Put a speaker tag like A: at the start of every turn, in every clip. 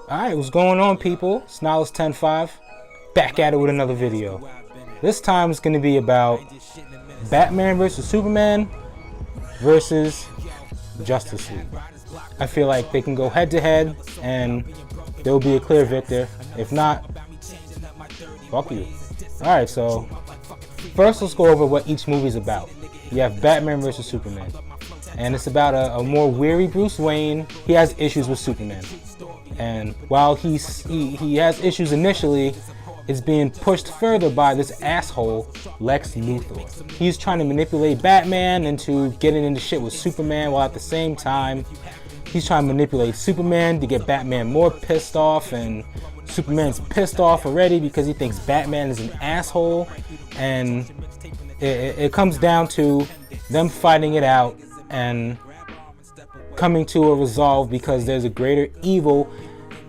A: Alright, what's going on, people? Snarless105, back at it with another video. This time it's going to be about Batman vs. Superman versus Justice League. I feel like they can go head to head and there will be a clear victor. If not, fuck you. Alright, so first let's go over what each movie's about. You have Batman vs. Superman, and it's about a more weary Bruce Wayne. He has issues with Superman, and while he has issues initially, it's being pushed further by this asshole Lex Luthor. He's trying to manipulate Batman into getting into shit with Superman, while at the same time he's trying to manipulate Superman to get Batman more pissed off, and Superman's pissed off already because he thinks Batman is an asshole, and it comes down to them fighting it out and coming to a resolve because there's a greater evil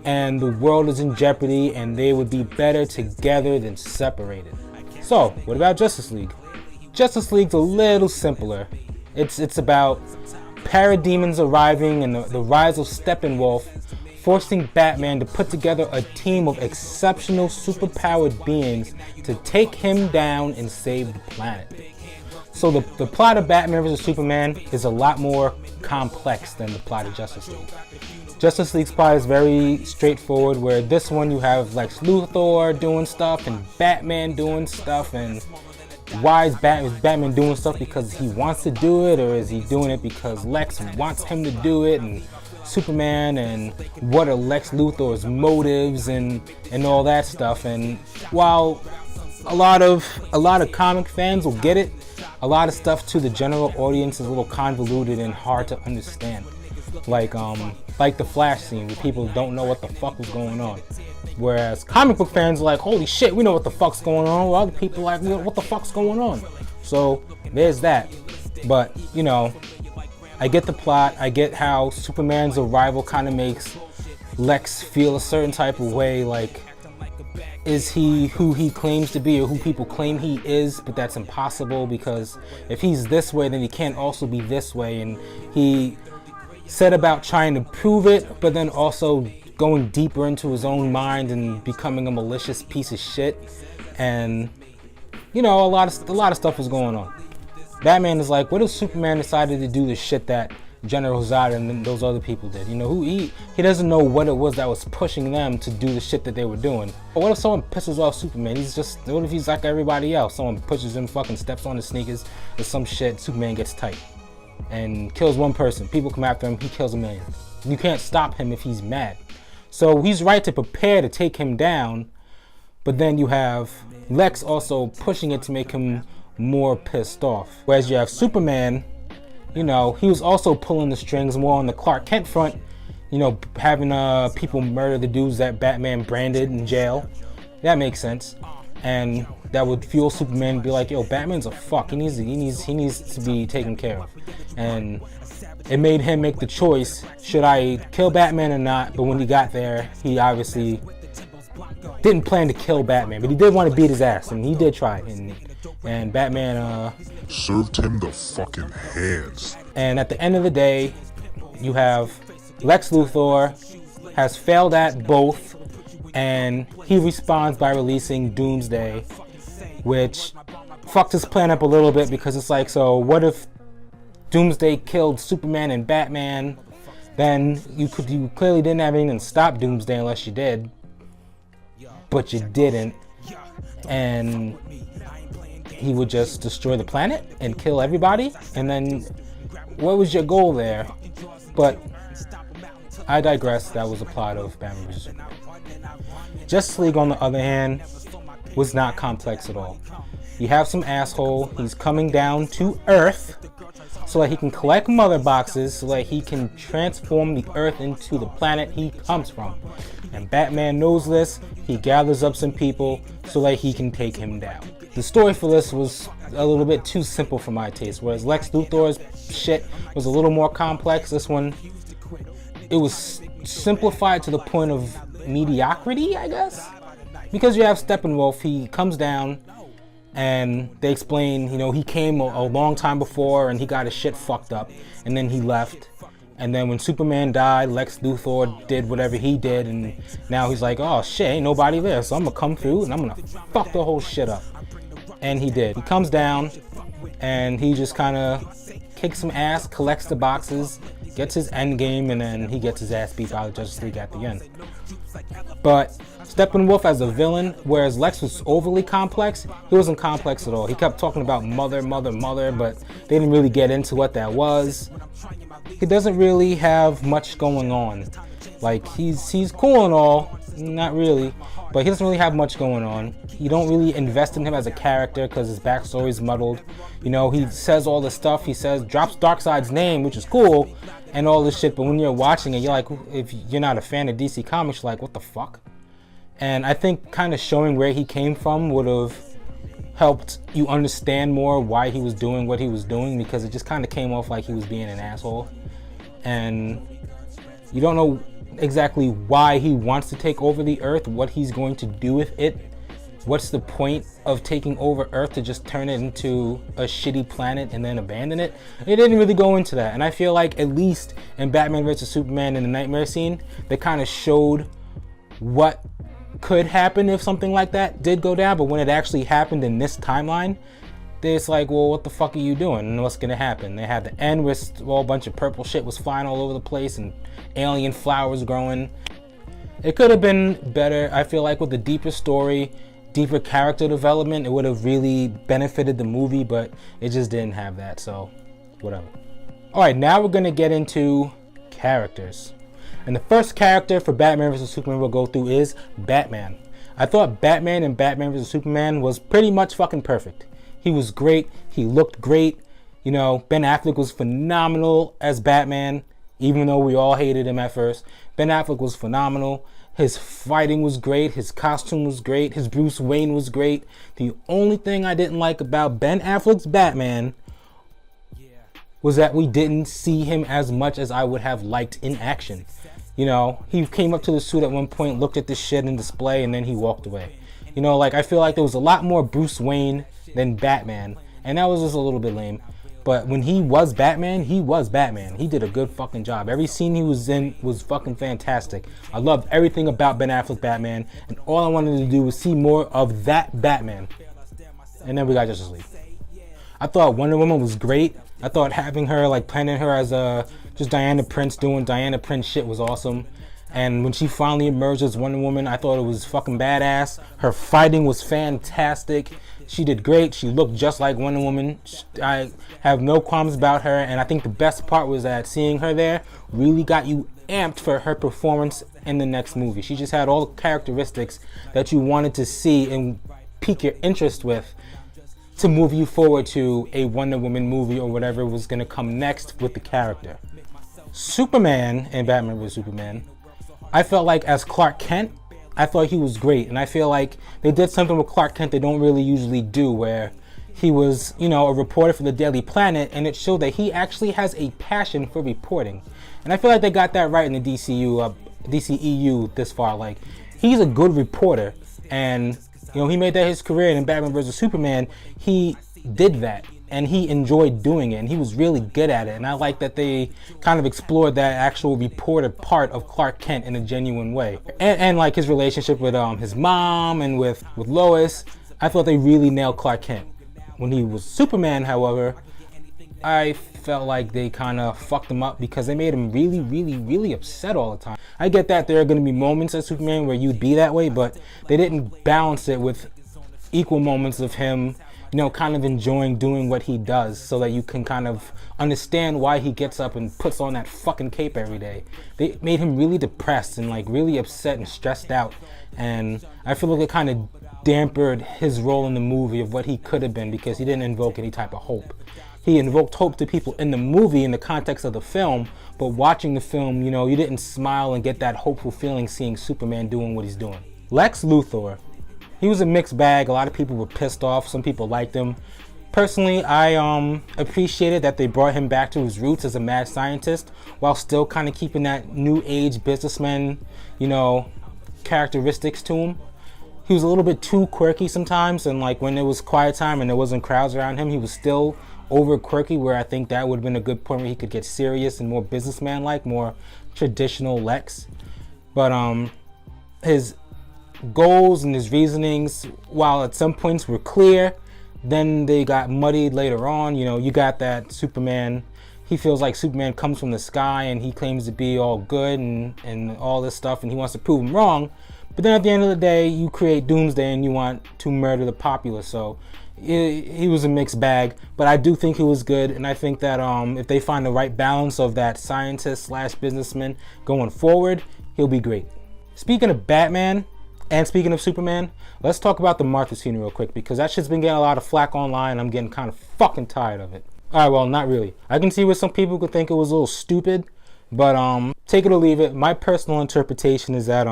A: and the world is in jeopardy, and they would be better together than separated. So, what about Justice League? Justice League's a little simpler. It's about parademons arriving and the rise of Steppenwolf, forcing Batman to put together a team of exceptional superpowered beings to take him down and save the planet. So the plot of Batman vs. Superman is a lot more complex than the plot of Justice League. Justice League's plot is very straightforward, where this one you have Lex Luthor doing stuff and Batman doing stuff, and why is Batman doing stuff because he wants to do it, or is he doing it because Lex wants him to do it, and Superman, and what are Lex Luthor's motives and all that stuff. And while a lot of comic fans will get it, a lot of stuff to the general audience is a little convoluted and hard to understand. Like the Flash scene, where people don't know what the fuck was going on. Whereas comic book fans are like, holy shit, we know what the fuck's going on. While other people are like, what the fuck's going on? So there's that. But, you know, I get the plot. I get how Superman's arrival kind of makes Lex feel a certain type of way. Like, is he who he claims to be, or who people claim he is? But that's impossible, because if he's this way, then he can't also be this way. And he said about trying to prove it, but then also going deeper into his own mind and becoming a malicious piece of shit. And, you know, a lot of stuff is going on. Batman is like, what if Superman decided to do the shit that General Zod and those other people did? You know, he doesn't know what it was that was pushing them to do the shit that they were doing. But what if someone pisses off Superman? What if he's like everybody else? Someone pushes him, fucking steps on his sneakers or some shit, Superman gets tight and kills one person. People come after him, he kills a million. You can't stop him if he's mad. So he's right to prepare to take him down, but then you have Lex also pushing it to make him more pissed off. Whereas you have Superman, you know, he was also pulling the strings more on the Clark Kent front, you know, having people murder the dudes that Batman branded in jail. That makes sense. And that would fuel Superman to be like, yo, Batman's a fuck. He needs to be taken care of. And it made him make the choice, should I kill Batman or not? But when he got there, he obviously didn't plan to kill Batman, but he did want to beat his ass, and he did try. And Batman
B: served him the fucking hands.
A: And at the end of the day, you have Lex Luthor has failed at both, and he responds by releasing Doomsday, which fucked his plan up a little bit, because it's like, so what if Doomsday killed Superman and Batman? Then you clearly didn't have anything to stop Doomsday unless you did, but you didn't, and he would just destroy the planet and kill everybody. And then what was your goal there? But I digress. That was the plot of Batman vs. Superman. Justice League, on the other hand, was not complex at all. You have some asshole, he's coming down to Earth so that he can collect mother boxes, so that he can transform the Earth into the planet he comes from. And Batman knows this. He gathers up some people so that he can take him down. The story for this was a little bit too simple for my taste. Whereas Lex Luthor's shit was a little more complex, this one, it was simplified to the point of mediocrity, I guess. Because you have Steppenwolf, he comes down, and they explain, you know, he came a long time before and he got his shit fucked up, and then he left. And then when Superman died, Lex Luthor did whatever he did, and now he's like, oh shit, ain't nobody there, so I'm gonna come through and I'm gonna fuck the whole shit up. And he did. He comes down and he just kind of kicks some ass, collects the boxes, gets his end game, and then he gets his ass beat by the Justice League at the end. But Steppenwolf as a villain, whereas Lex was overly complex, he wasn't complex at all. He kept talking about mother, but they didn't really get into what that was. He doesn't really have much going on. Like, he's cool and all, not really, but he doesn't really have much going on. You don't really invest in him as a character because his backstory is muddled. You know, he says all the stuff, he says, drops Darkseid's name, which is cool, and all this shit, but when you're watching it, you're like, if you're not a fan of DC Comics, you're like, what the fuck? And I think kind of showing where he came from would have helped you understand more why he was doing what he was doing, because it just kind of came off like he was being an asshole. And you don't know exactly why he wants to take over the Earth, what he's going to do with it. What's the point of taking over Earth to just turn it into a shitty planet and then abandon it? It didn't really go into that. And I feel like at least in Batman vs. Superman in the Nightmare scene, they kind of showed what could happen if something like that did go down. But when it actually happened in this timeline, it's like, well, what the fuck are you doing and what's gonna happen? They had the end where a bunch of purple shit was flying all over the place and alien flowers growing. It could have been better. I feel like with a deeper story, deeper character development, it would have really benefited the movie, but it just didn't have that, so whatever. Alright, now we're gonna get into characters. And the first character for Batman vs. Superman we'll go through is Batman. I thought Batman in Batman vs. Superman was pretty much fucking perfect. He was great. He looked great. You know, Ben Affleck was phenomenal as Batman, even though we all hated him at first. Ben Affleck was phenomenal. His fighting was great. His costume was great. His Bruce Wayne was great. The only thing I didn't like about Ben Affleck's Batman was that we didn't see him as much as I would have liked in action. You know, he came up to the suit at one point, looked at the shit in display, and then he walked away. You know, like, I feel like there was a lot more Bruce Wayne than Batman, and that was just a little bit lame. But when he was Batman, he was Batman. He did a good fucking job. Every scene he was in was fucking fantastic. I loved everything about Ben Affleck Batman, and all I wanted to do was see more of that Batman. And then we got Justice League. I thought Wonder Woman was great. I thought having her, like, planning her as just Diana Prince doing Diana Prince shit was awesome. And when she finally emerged as Wonder Woman, I thought it was fucking badass. Her fighting was fantastic. She did great. She looked just like Wonder Woman. I have no qualms about her. And I think the best part was that seeing her there really got you amped for her performance in the next movie. She just had all the characteristics that you wanted to see and pique your interest with to move you forward to a Wonder Woman movie or whatever was going to come next with the character. Superman in Batman vs. Superman, I felt like as Clark Kent, I thought he was great, and I feel like they did something with Clark Kent they don't really usually do, where he was, you know, a reporter for the Daily Planet, and it showed that he actually has a passion for reporting. And I feel like they got that right in the DCEU this far. Like, he's a good reporter, and, you know, he made that his career, and in Batman vs. Superman, he did that. And he enjoyed doing it, and he was really good at it. And I like that they kind of explored that actual reporter part of Clark Kent in a genuine way. And like his relationship with his mom and with Lois, I thought they really nailed Clark Kent. When he was Superman, however, I felt like they kind of fucked him up because they made him really, really, really upset all the time. I get that there are going to be moments as Superman where you'd be that way, but they didn't balance it with equal moments of him, you know, kind of enjoying doing what he does, so that you can kind of understand why he gets up and puts on that fucking cape every day. They made him really depressed and like really upset and stressed out, and I feel like it kind of dampened his role in the movie of what he could have been, because he didn't invoke any type of hope. He invoked hope to people in the movie in the context of the film, but watching the film, you know, you didn't smile and get that hopeful feeling seeing Superman doing what he's doing. Lex Luthor, he was a mixed bag. A lot of people were pissed off. Some people liked him. Personally, I appreciated that they brought him back to his roots as a mad scientist while still kind of keeping that new age businessman, you know, characteristics to him. he was a little bit too quirky sometimes, and like when it was quiet time and there wasn't crowds around him, he was still over quirky, where I think that would have been a good point where he could get serious and more businessman like, more traditional Lex. But his goals and his reasonings, while at some points were clear, then they got muddied later on. You know, you got that Superman, he feels like Superman comes from the sky and he claims to be all good and all this stuff, and he wants to prove him wrong. But then at the end of the day, you create Doomsday and you want to murder the populace. So he was a mixed bag, but I do think he was good, and I think that if they find the right balance of that scientist / businessman going forward, he'll be great. Speaking of Batman and speaking of Superman, let's talk about the Martha scene real quick, because that shit's been getting a lot of flack online. I'm getting kind of fucking tired of it. Alright, well, not really. I can see where some people could think it was a little stupid, but take it or leave it. My personal interpretation is that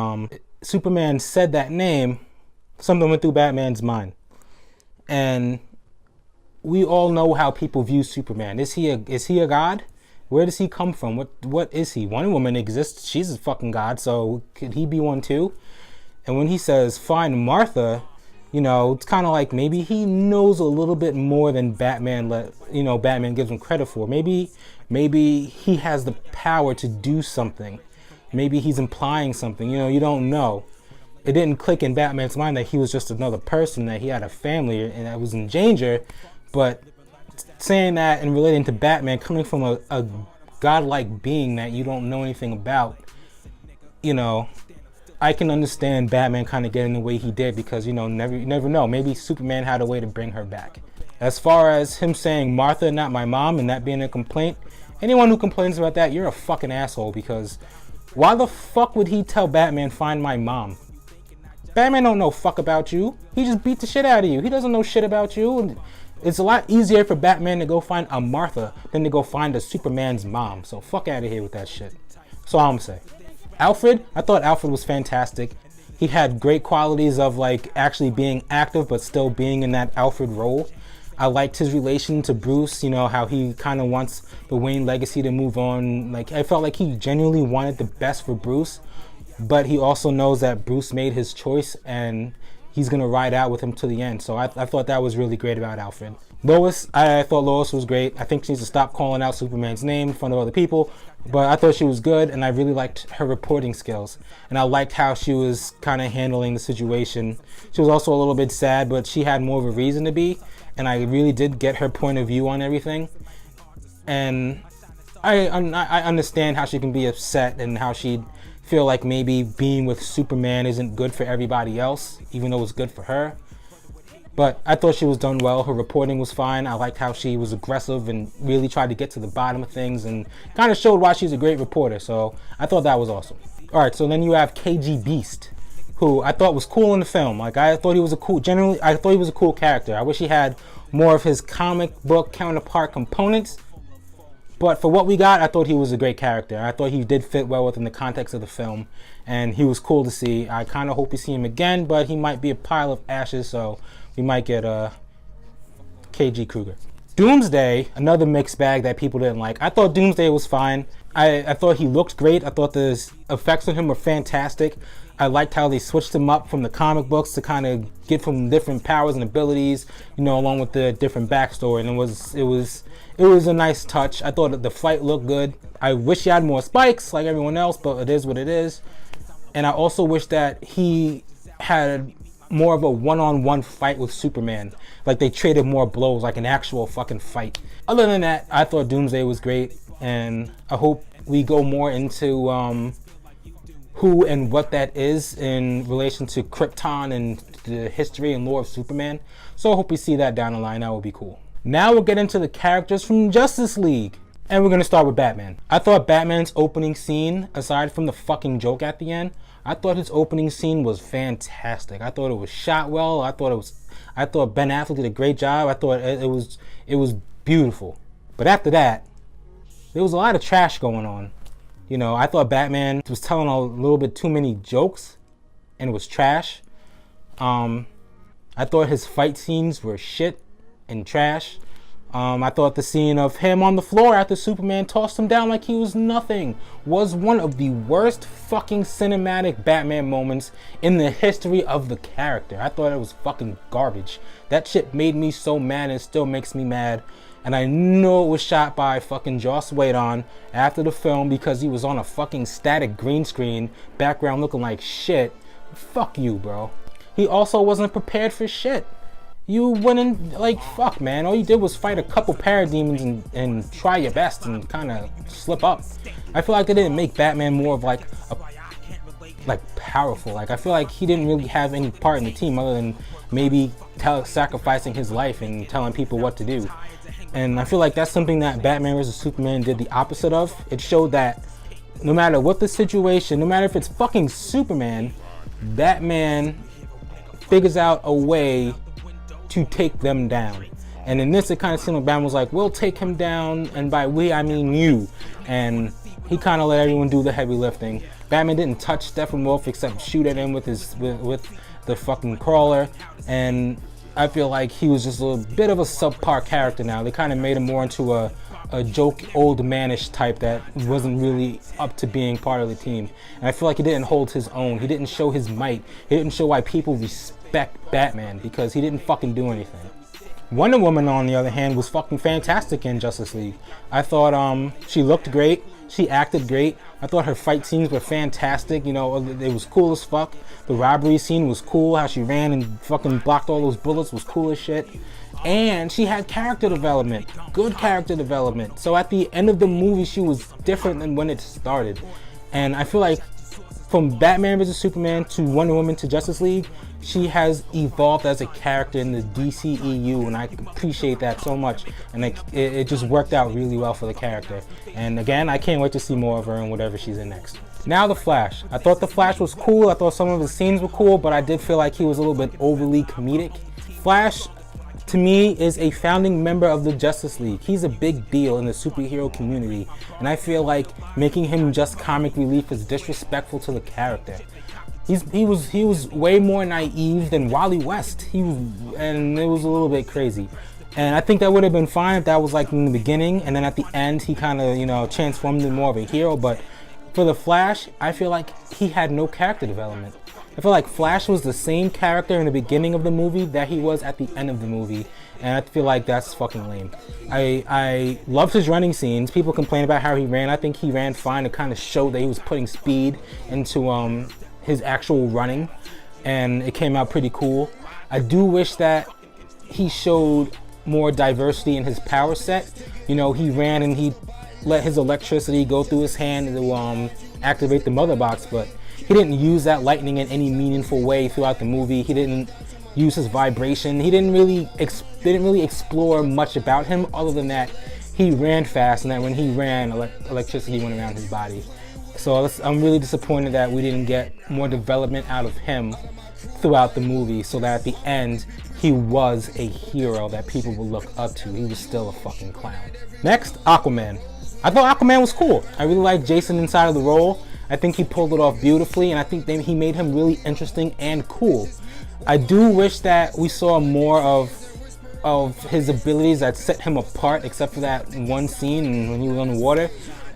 A: Superman said that name, something went through Batman's mind. And we all know how people view Superman. Is he a god? Where does he come from? What is he? Wonder Woman exists. She's a fucking god, so could he be one too? And when he says find Martha, you know, it's kind of like maybe he knows a little bit more than Batman Batman gives him credit for. Maybe he has the power to do something. Maybe he's implying something. You know, you don't know. It didn't click in Batman's mind that he was just another person, that he had a family and that was in danger. But saying that and relating to Batman coming from a godlike being that you don't know anything about, you know, I can understand Batman kind of getting the way he did, because, you know, you never know. Maybe Superman had a way to bring her back. As far as him saying Martha, not my mom, and that being a complaint, anyone who complains about that, you're a fucking asshole, because why the fuck would he tell Batman find my mom? Batman don't know fuck about you. He just beat the shit out of you. He doesn't know shit about you. It's a lot easier for Batman to go find a Martha than to go find a Superman's mom. So fuck out of here with that shit. That's all I'm gonna say. Alfred, I thought Alfred was fantastic. He had great qualities of like actually being active but still being in that Alfred role. I liked his relation to Bruce, you know, how he kind of wants the Wayne legacy to move on. Like, I felt like he genuinely wanted the best for Bruce, but he also knows that Bruce made his choice and he's gonna ride out with him to the end. So I thought that was really great about Alfred. Lois, I thought Lois was great. I think she needs to stop calling out Superman's name in front of other people, but I thought she was good, and I really liked her reporting skills. And I liked how she was kind of handling the situation. She was also a little bit sad, but she had more of a reason to be, and I really did get her point of view on everything. And I understand how she can be upset and how she'd feel like maybe being with Superman isn't good for everybody else, even though it's good for her. But I thought she was done well. Her reporting was fine. I liked how she was aggressive and really tried to get to the bottom of things and kind of showed why she's a great reporter. So I thought that was awesome. All right, so then you have KG Beast, who I thought was cool in the film. Like, I thought he was a cool character. I wish he had more of his comic book counterpart components. But for what we got, I thought he was a great character. I thought he did fit well within the context of the film, and he was cool to see. I kind of hope we see him again, but he might be a pile of ashes, so we might get KG Kruger. Doomsday, another mixed bag that people didn't like. I thought Doomsday was fine. I thought he looked great. I thought the effects on him were fantastic. I liked how they switched him up from the comic books to kind of get from different powers and abilities, you know, along with the different backstory. And it was a nice touch. I thought the fight looked good. I wish he had more spikes like everyone else, but it is what it is. And I also wish that he had more of a one-on-one fight with Superman. Like, they traded more blows, like an actual fucking fight. Other than that, I thought Doomsday was great, and I hope we go more into who and what that is in relation to Krypton and the history and lore of Superman. So I hope we see that down the line. That would be cool. Now we'll get into the characters from Justice League. And we're going to start with Batman. I thought Batman's opening scene, aside from the fucking joke at the end, I thought his opening scene was fantastic. I thought it was shot well. I thought Ben Affleck did a great job. I thought it was beautiful. But after that, there was a lot of trash going on. You know, I thought Batman was telling a little bit too many jokes, and it was trash. I thought his fight scenes were shit and trash. I thought the scene of him on the floor after Superman tossed him down like he was nothing was one of the worst fucking cinematic Batman moments in the history of the character. I thought it was fucking garbage. That shit made me so mad, and it still makes me mad. And I know it was shot by fucking Joss Whedon after the film because he was on a fucking static green screen background looking like shit. Fuck you, bro. He also wasn't prepared for shit. You went in, like, fuck, man. All you did was fight a couple parademons and try your best and kind of slip up. I feel like they didn't make Batman more of like powerful. Like, I feel like he didn't really have any part in the team other than maybe sacrificing his life and telling people what to do. And I feel like that's something that Batman vs Superman did the opposite of. It showed that no matter what the situation, no matter if it's fucking Superman, Batman figures out a way to take them down. And in this, it kind of seemed like Batman was like, we'll take him down, and by we I mean you. And he kind of let everyone do the heavy lifting. Batman didn't touch Steppenwolf except shoot at him with the fucking crawler, and I feel like he was just a bit of a subpar character now. They kind of made him more into a joke old manish type that wasn't really up to being part of the team. And I feel like he didn't hold his own. He didn't show his might. He didn't show why people respect Batman, because he didn't fucking do anything. Wonder Woman, on the other hand, was fucking fantastic in Justice League. I thought she looked great. She acted great. I thought her fight scenes were fantastic. You know, it was cool as fuck. The robbery scene was cool. How she ran and fucking blocked all those bullets was cool as shit. And she had character development, good character development. So at the end of the movie, she was different than when it started. And I feel like from Batman vs Superman to Wonder Woman to Justice League, she has evolved as a character in the DCEU, and I appreciate that so much. And it just worked out really well for the character. And again, I can't wait to see more of her in whatever she's in next. Now The Flash. I thought The Flash was cool. I thought some of his scenes were cool, but I did feel like he was a little bit overly comedic. Flash, to me, is a founding member of the Justice League. He's a big deal in the superhero community, and I feel like making him just comic relief is disrespectful to the character. He was way more naive than Wally West. And it was a little bit crazy. And I think that would have been fine if that was like in the beginning, and then at the end he kind of, you know, transformed into more of a hero. But for the Flash, I feel like he had no character development. I feel like Flash was the same character in the beginning of the movie that he was at the end of the movie, and I feel like that's fucking lame. I loved his running scenes. People complain about how he ran. I think he ran fine to kind of show that he was putting speed into his actual running, and it came out pretty cool. I do wish that he showed more diversity in his power set. You know, he ran and he let his electricity go through his hand to activate the mother box, but he didn't use that lightning in any meaningful way throughout the movie. He didn't use his vibration. He didn't really explore much about him other than that he ran fast, and that when he ran, electricity went around his body. So I'm really disappointed that we didn't get more development out of him throughout the movie, so that at the end he was a hero that people would look up to. He was still a fucking clown. Next, Aquaman. I thought Aquaman was cool. I really liked Jason inside of the role. I think he pulled it off beautifully, and I think he made him really interesting and cool. I do wish that we saw more of his abilities that set him apart, except for that one scene when he was on the water.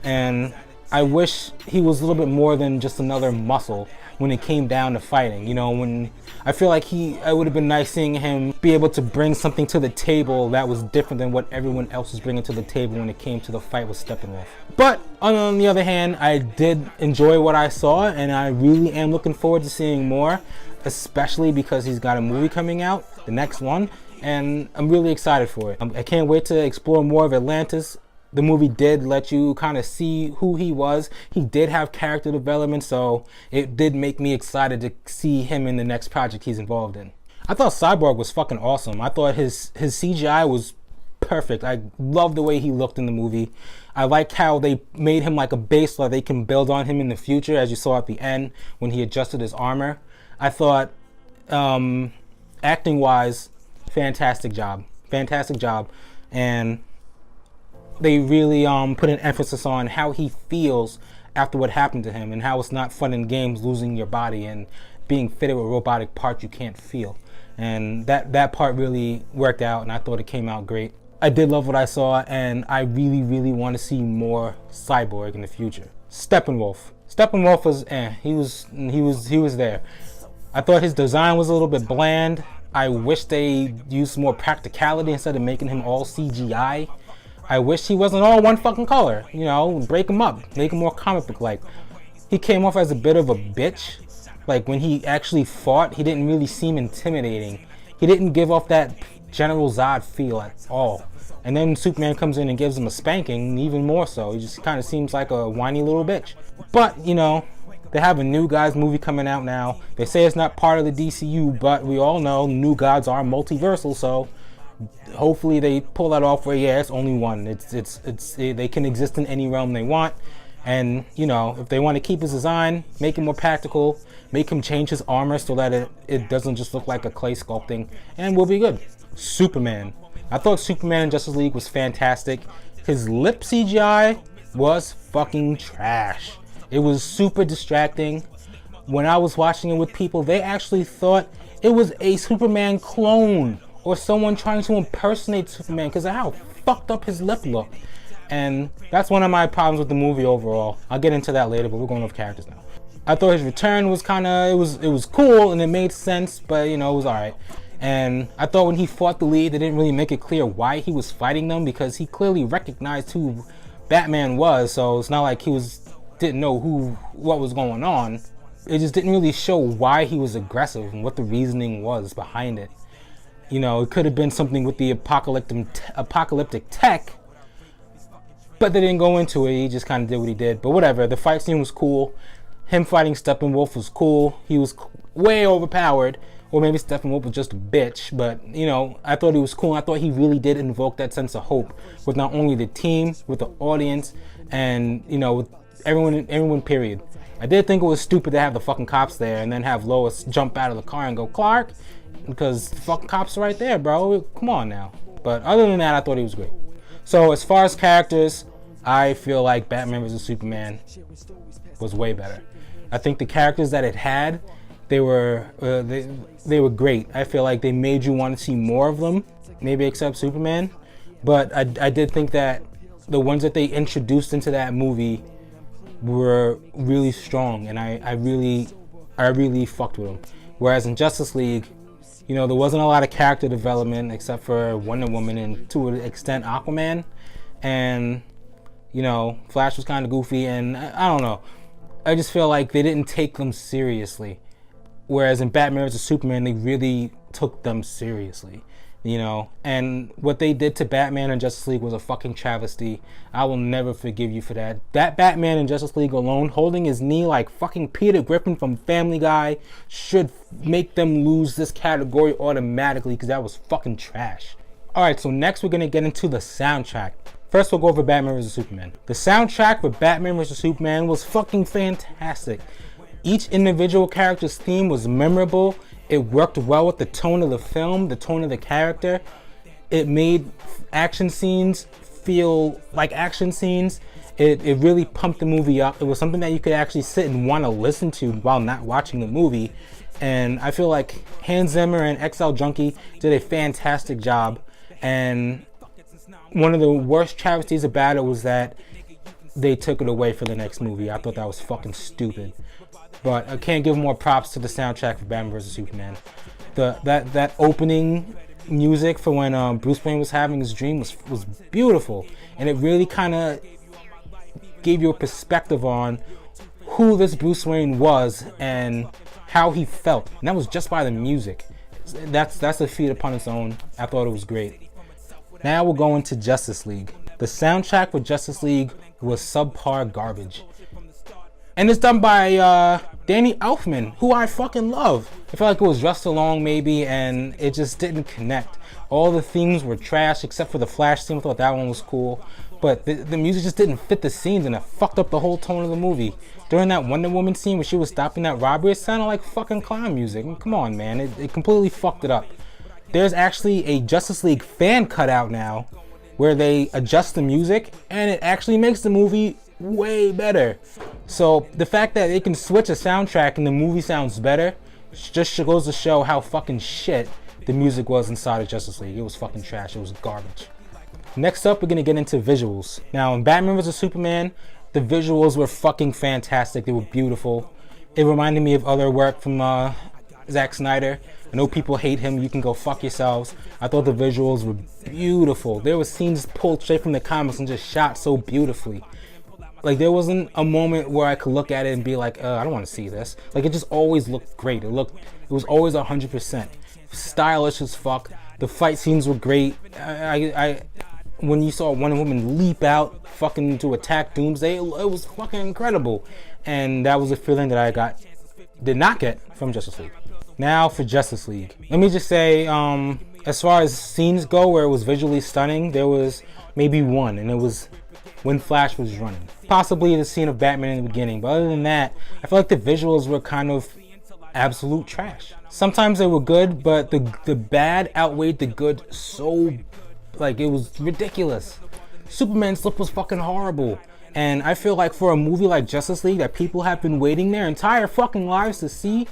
A: And I wish he was a little bit more than just another muscle when it came down to fighting. You know, when I feel like it would have been nice seeing him be able to bring something to the table that was different than what everyone else was bringing to the table when it came to the fight with Steppenwolf. But on the other hand, I did enjoy what I saw, and I really am looking forward to seeing more, especially because he's got a movie coming out, the next one, and I'm really excited for it. I can't wait to explore more of Atlantis. The movie did let you kind of see who he was. He did have character development, so it did make me excited to see him in the next project he's involved in. I thought Cyborg was fucking awesome. I thought his CGI was perfect. I loved the way he looked in the movie. I liked how they made him like a base so that they can build on him in the future, as you saw at the end when he adjusted his armor. I thought, acting-wise, fantastic job. And they really put an emphasis on how he feels after what happened to him, and how it's not fun in games losing your body and being fitted with robotic parts you can't feel. And that part really worked out, and I thought it came out great. I did love what I saw, and I really, really want to see more Cyborg in the future. Steppenwolf. Steppenwolf was he was there. I thought his design was a little bit bland. I wish they used more practicality instead of making him all CGI. I wish he wasn't all one fucking color. You know, break him up, make him more comic book like. He came off as a bit of a bitch. Like when he actually fought, he didn't really seem intimidating. He didn't give off that General Zod feel at all. And then Superman comes in and gives him a spanking, even more so. He just kind of seems like a whiny little bitch. But, you know, they have a New Gods movie coming out now. They say it's not part of the DCU, but we all know New Gods are multiversal, so hopefully they pull that off where, yeah, it's only one. They can exist in any realm they want. And, you know, if they want to keep his design, make it more practical, make him change his armor so that it doesn't just look like a clay sculpting, and we'll be good. Superman. I thought Superman in Justice League was fantastic. His lip CGI was fucking trash. It was super distracting. When I was watching it with people, they actually thought it was a Superman clone or someone trying to impersonate Superman because of how fucked up his lip looked. And that's one of my problems with the movie overall. I'll get into that later, but we're going over characters now. I thought his return was kind of, it was cool and it made sense, but you know, it was alright. And I thought when he fought the League, they didn't really make it clear why he was fighting them because he clearly recognized who Batman was, so it's not like he didn't know what was going on. It just didn't really show why he was aggressive and what the reasoning was behind it. You know, it could have been something with the apocalyptic tech, but they didn't go into it. He just kind of did what he did. But whatever, the fight scene was cool. Him fighting Steppenwolf was cool. He was way overpowered. Or maybe Steppenwolf was just a bitch. But, you know, I thought he was cool. I thought he really did invoke that sense of hope with not only the team, with the audience, and, you know, with everyone, period. I did think it was stupid to have the fucking cops there and then have Lois jump out of the car and go, Clark, because the fucking cops are right there, bro. Come on now. But other than that, I thought he was great. So as far as characters, I feel like Batman vs. Superman was way better. I think the characters that it had, they were great. I feel like they made you want to see more of them, maybe except Superman. But I did think that the ones that they introduced into that movie were really strong, and I really fucked with them. Whereas in Justice League, you know, there wasn't a lot of character development except for Wonder Woman and to an extent Aquaman, and you know, Flash was kind of goofy, and I don't know. I just feel like they didn't take them seriously. Whereas in Batman vs. Superman, they really took them seriously. You know, and what they did to Batman in Justice League was a fucking travesty. I will never forgive you for that. That Batman in Justice League alone, holding his knee like fucking Peter Griffin from Family Guy, should make them lose this category automatically because that was fucking trash. Alright, so next we're gonna get into the soundtrack. First we'll go over Batman vs. Superman. The soundtrack for Batman vs. Superman was fucking fantastic. Each individual character's theme was memorable. It worked well with the tone of the film, the tone of the character. It made action scenes feel like action scenes. It really pumped the movie up. It was something that you could actually sit and want to listen to while not watching the movie. And I feel like Hans Zimmer and XL Junkie did a fantastic job. And one of the worst travesties about it was that they took it away for the next movie. I thought that was fucking stupid. But I can't give more props to the soundtrack for Batman vs. Superman. That opening music for when Bruce Wayne was having his dream was beautiful. And it really kind of gave you a perspective on who this Bruce Wayne was and how he felt. And that was just by the music. That's a feat upon its own. I thought it was great. Now we'll go into Justice League. The soundtrack for Justice League was subpar garbage. And it's done by Danny Elfman, who I fucking love. I felt like it was rushed along maybe, and it just didn't connect. All the themes were trash except for the Flash theme. I thought that one was cool. But the music just didn't fit the scenes, and it fucked up the whole tone of the movie. During that Wonder Woman scene where she was stopping that robbery, it sounded like fucking clown music. I mean, come on, man. It completely fucked it up. There's actually a Justice League fan cutout now where they adjust the music, and it actually makes the movie way better. So the fact that they can switch a soundtrack and the movie sounds better just goes to show how fucking shit the music was inside of Justice League. It was fucking trash. It was garbage. Next up, we're gonna get into visuals. Now, in Batman vs Superman, the visuals were fucking fantastic. They were beautiful. It reminded me of other work from Zack Snyder. I know people hate him. You can go fuck yourselves. I thought the visuals were beautiful. There were scenes pulled straight from the comics and just shot so beautifully. Like, there wasn't a moment where I could look at it and be like, I don't want to see this. Like, it just always looked great. It was always 100%. Stylish as fuck. The fight scenes were great. When you saw Wonder Woman leap out fucking to attack Doomsday, it was fucking incredible. And that was a feeling that I did not get from Justice League. Now for Justice League. Let me just say, as far as scenes go where it was visually stunning, there was maybe one, and it was when Flash was running. Possibly the scene of Batman in the beginning, but other than that, I feel like the visuals were kind of absolute trash. Sometimes they were good, but the bad outweighed the good so, like, it was ridiculous. Superman's slip was fucking horrible. And I feel like for a movie like Justice League that people have been waiting their entire fucking lives to see,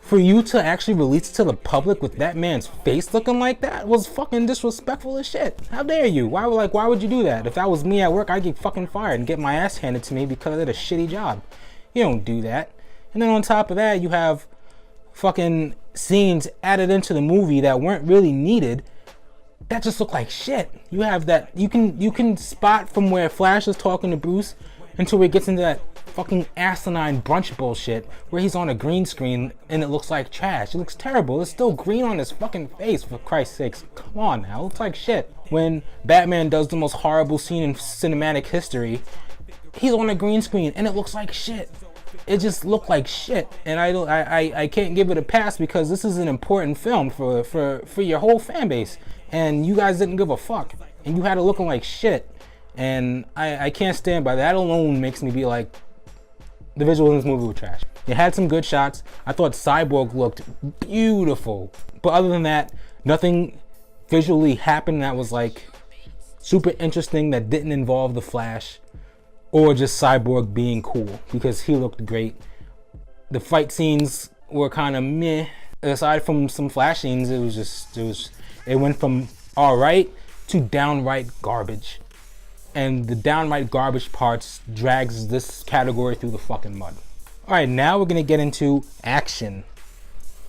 A: for you to actually release it to the public with that man's face looking like that was fucking disrespectful as shit. How dare you? Why would you do that? If that was me at work, I'd get fucking fired and get my ass handed to me because I did a shitty job. You don't do that. And then on top of that, you have fucking scenes added into the movie that weren't really needed that just look like shit. You have that, you can spot from where Flash is talking to Bruce until it gets into that fucking asinine brunch bullshit where he's on a green screen and it looks like trash. It looks terrible. It's still green on his fucking face, for Christ's sakes. Come on now, it looks like shit. When Batman does the most horrible scene in cinematic history, he's on a green screen and it looks like shit. It just looked like shit, and I can't give it a pass because this is an important film for your whole fan base, and you guys didn't give a fuck, and you had it looking like shit, and I can't stand by that. That alone makes me be like, the visuals in this movie were trash. It had some good shots. I thought Cyborg looked beautiful, but other than that, nothing visually happened that was like super interesting that didn't involve the Flash. Or just Cyborg being cool, because he looked great. The fight scenes were kind of meh. Aside from some Flash scenes, it went from alright to downright garbage. And the downright garbage parts drags this category through the fucking mud. Alright, now we're gonna get into action.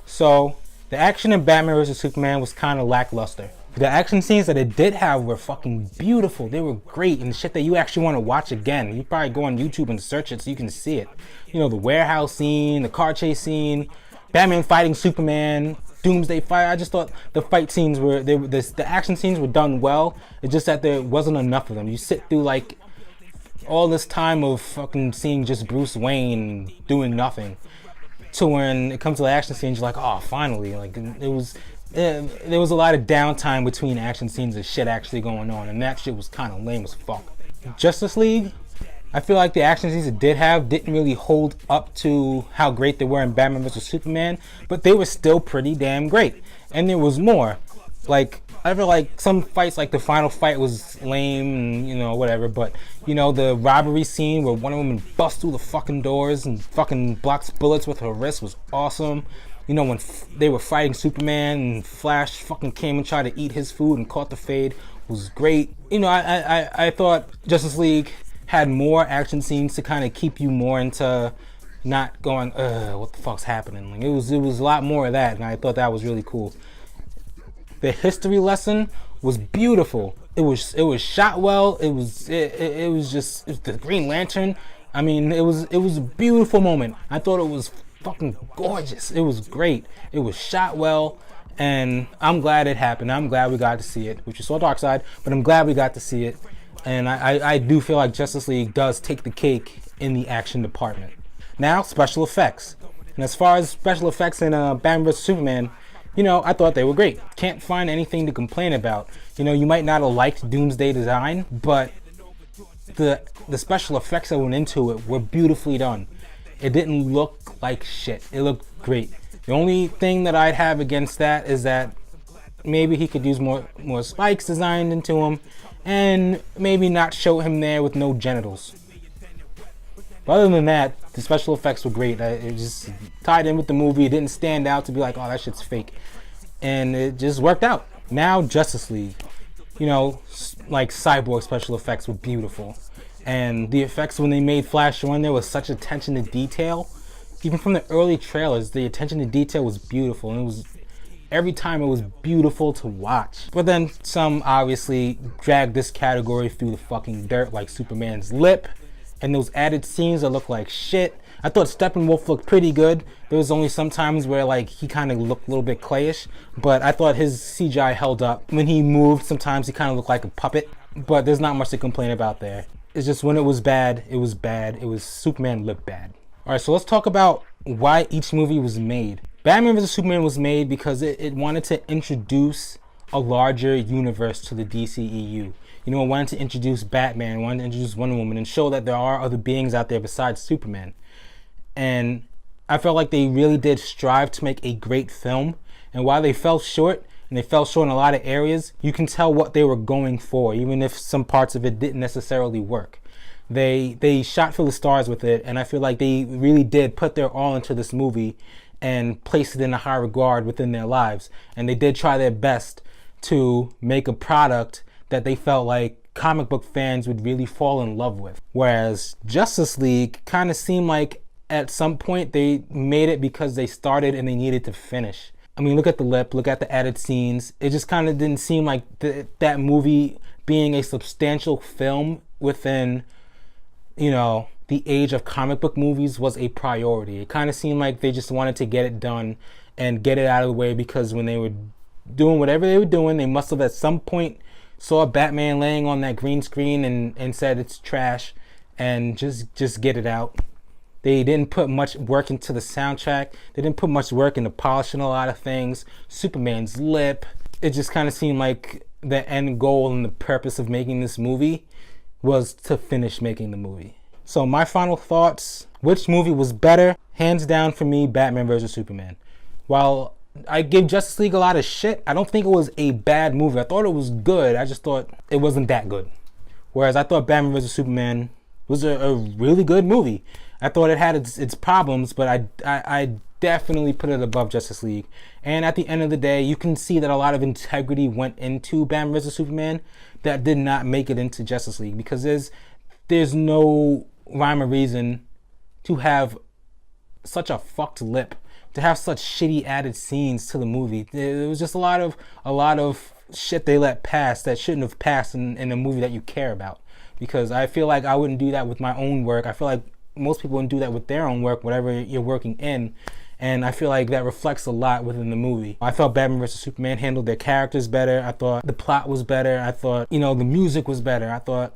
A: So, the action in Batman vs Superman was kind of lackluster. The action scenes that it did have were fucking beautiful. They were great and shit that you actually want to watch again. You probably go on YouTube and search it so you can see it. You know, the warehouse scene, the car chase scene, Batman fighting Superman, Doomsday fight. I just thought the fight scenes the action scenes were done well. It's just that there wasn't enough of them. You sit through like all this time of fucking seeing just Bruce Wayne doing nothing, to when it comes to the action scenes, you're like, oh, finally. Like, there was a lot of downtime between action scenes and shit actually going on, and that shit was kind of lame as fuck. Justice League, I feel like the action scenes it did have didn't really hold up to how great they were in Batman vs Superman, but they were still pretty damn great. And there was more. Like, I feel like some fights, like the final fight was lame and, you know, whatever, but, you know, the robbery scene where Wonder Woman busts through the fucking doors and fucking blocks bullets with her wrist was awesome. You know, when they were fighting Superman and Flash fucking came and tried to eat his food and caught the fade was great. You know, I thought Justice League had more action scenes to kind of keep you more into not going, what the fuck's happening? Like, it was a lot more of that, and I thought that was really cool. The history lesson was beautiful. It was shot well. It was the Green Lantern. I mean, it was a beautiful moment. I thought it was fucking gorgeous. It was great. It was shot well, and I'm glad it happened. I'm glad we got to see it, which is so Darkseid, but I'm glad we got to see it. And I do feel like Justice League does take the cake in the action department. Now, special effects. And as far as special effects in Batman vs Superman, you know, I thought they were great. Can't find anything to complain about. You know, you might not have liked Doomsday design, but the special effects that went into it were beautifully done. It didn't look like shit. It looked great. The only thing that I'd have against that is that maybe he could use more spikes designed into him, and maybe not show him there with no genitals. But other than that, the special effects were great. It just tied in with the movie. It didn't stand out to be like, oh, that shit's fake. And it just worked out. Now, Justice League. You know, like Cyborg special effects were beautiful, and the effects when they made Flash on there was such attention to detail. Even from the early trailers, the attention to detail was beautiful, and it was every time it was beautiful to watch. But then some obviously dragged this category through the fucking dirt, like Superman's lip and those added scenes that look like shit. I thought Steppenwolf looked pretty good. There was only some times where like he kind of looked a little bit clayish, but I thought his CGI held up. When he moved, sometimes he kind of looked like a puppet, but there's not much to complain about there. It's just when it was bad, it was bad. It was Superman looked bad. All right, so let's talk about why each movie was made. Batman vs. Superman was made because it wanted to introduce a larger universe to the DCEU. You know, it wanted to introduce Batman, it wanted to introduce Wonder Woman, and show that there are other beings out there besides Superman. And I felt like they really did strive to make a great film. And while they fell short, and they fell short in a lot of areas, you can tell what they were going for, even if some parts of it didn't necessarily work. They shot for the stars with it, and I feel like they really did put their all into this movie and place it in a high regard within their lives. And they did try their best to make a product that they felt like comic book fans would really fall in love with. Whereas Justice League kind of seemed like at some point they made it because they started and they needed to finish. I mean, look at the lip, look at the added scenes. It just kind of didn't seem like that movie being a substantial film within, you know, the age of comic book movies was a priority. It kind of seemed like they just wanted to get it done and get it out of the way, because when they were doing whatever they were doing, they must have at some point saw Batman laying on that green screen and said it's trash, and just get it out. They didn't put much work into the soundtrack. They didn't put much work into polishing a lot of things. Superman's lip. It just kind of seemed like the end goal and the purpose of making this movie was to finish making the movie. So my final thoughts, which movie was better? Hands down for me, Batman vs. Superman. While I give Justice League a lot of shit, I don't think it was a bad movie. I thought it was good. I just thought it wasn't that good. Whereas I thought Batman vs. Superman was a really good movie. I thought it had its problems, but I definitely put it above Justice League. And at the end of the day, you can see that a lot of integrity went into Batman vs. Superman that did not make it into Justice League, because there's no rhyme or reason to have such a fucked lip, to have such shitty added scenes to the movie. There was just a lot of shit they let pass that shouldn't have passed in a movie that you care about. Because I feel like I wouldn't do that with my own work. I feel like most people wouldn't do that with their own work, whatever you're working in. And I feel like that reflects a lot within the movie. I thought Batman vs. Superman handled their characters better. I thought the plot was better. I thought, you know, the music was better. I thought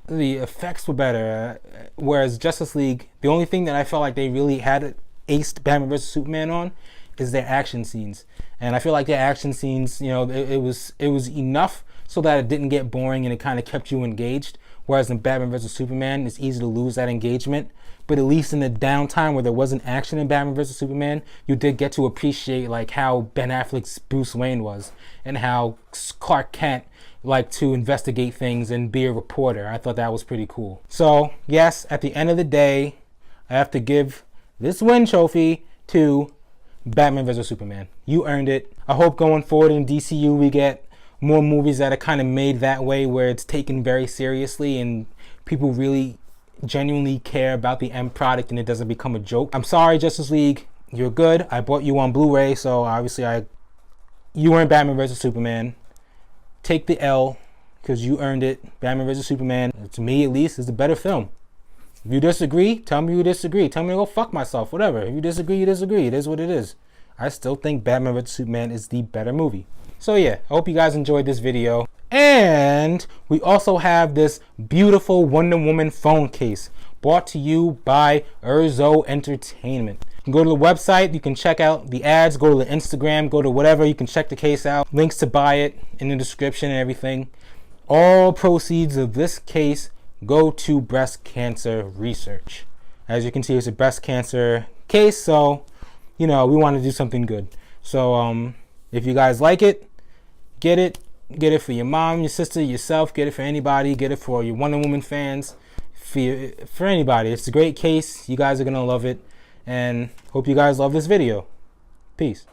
A: the effects were better. Whereas Justice League, the only thing that I felt like they really had aced Batman vs. Superman on is their action scenes. And I feel like their action scenes, you know, it was enough so that it didn't get boring and it kind of kept you engaged. Whereas in Batman vs. Superman, it's easy to lose that engagement. But at least in the downtime where there wasn't action in Batman vs. Superman, you did get to appreciate like how Ben Affleck's Bruce Wayne was, and how Clark Kent liked to investigate things and be a reporter. I thought that was pretty cool. So yes, at the end of the day, I have to give this win trophy to Batman vs. Superman. You earned it. I hope going forward in DCU we get more movies that are kind of made that way, where it's taken very seriously and people really genuinely care about the end product and it doesn't become a joke. I'm sorry, Justice League, you're good. I bought you on Blu-ray, so obviously you weren't Batman vs. Superman. Take the L, because you earned it. Batman vs. Superman, to me at least, is the better film. If you disagree, tell me you disagree. Tell me to go fuck myself, whatever. If you disagree, you disagree. It is what it is. I still think Batman vs. Superman is the better movie. So yeah, I hope you guys enjoyed this video. And we also have this beautiful Wonder Woman phone case brought to you by Urzo Entertainment. You can go to the website, you can check out the ads, go to the Instagram, go to whatever, you can check the case out. Links to buy it in the description and everything. All proceeds of this case go to breast cancer research. As you can see, it's a breast cancer case, so, you know, we want to do something good. So, if you guys like it, get it for your mom, your sister, yourself, get it for anybody, get it for your Wonder Woman fans, for anybody. It's a great case. You guys are gonna love it, and hope you guys love this video. Peace.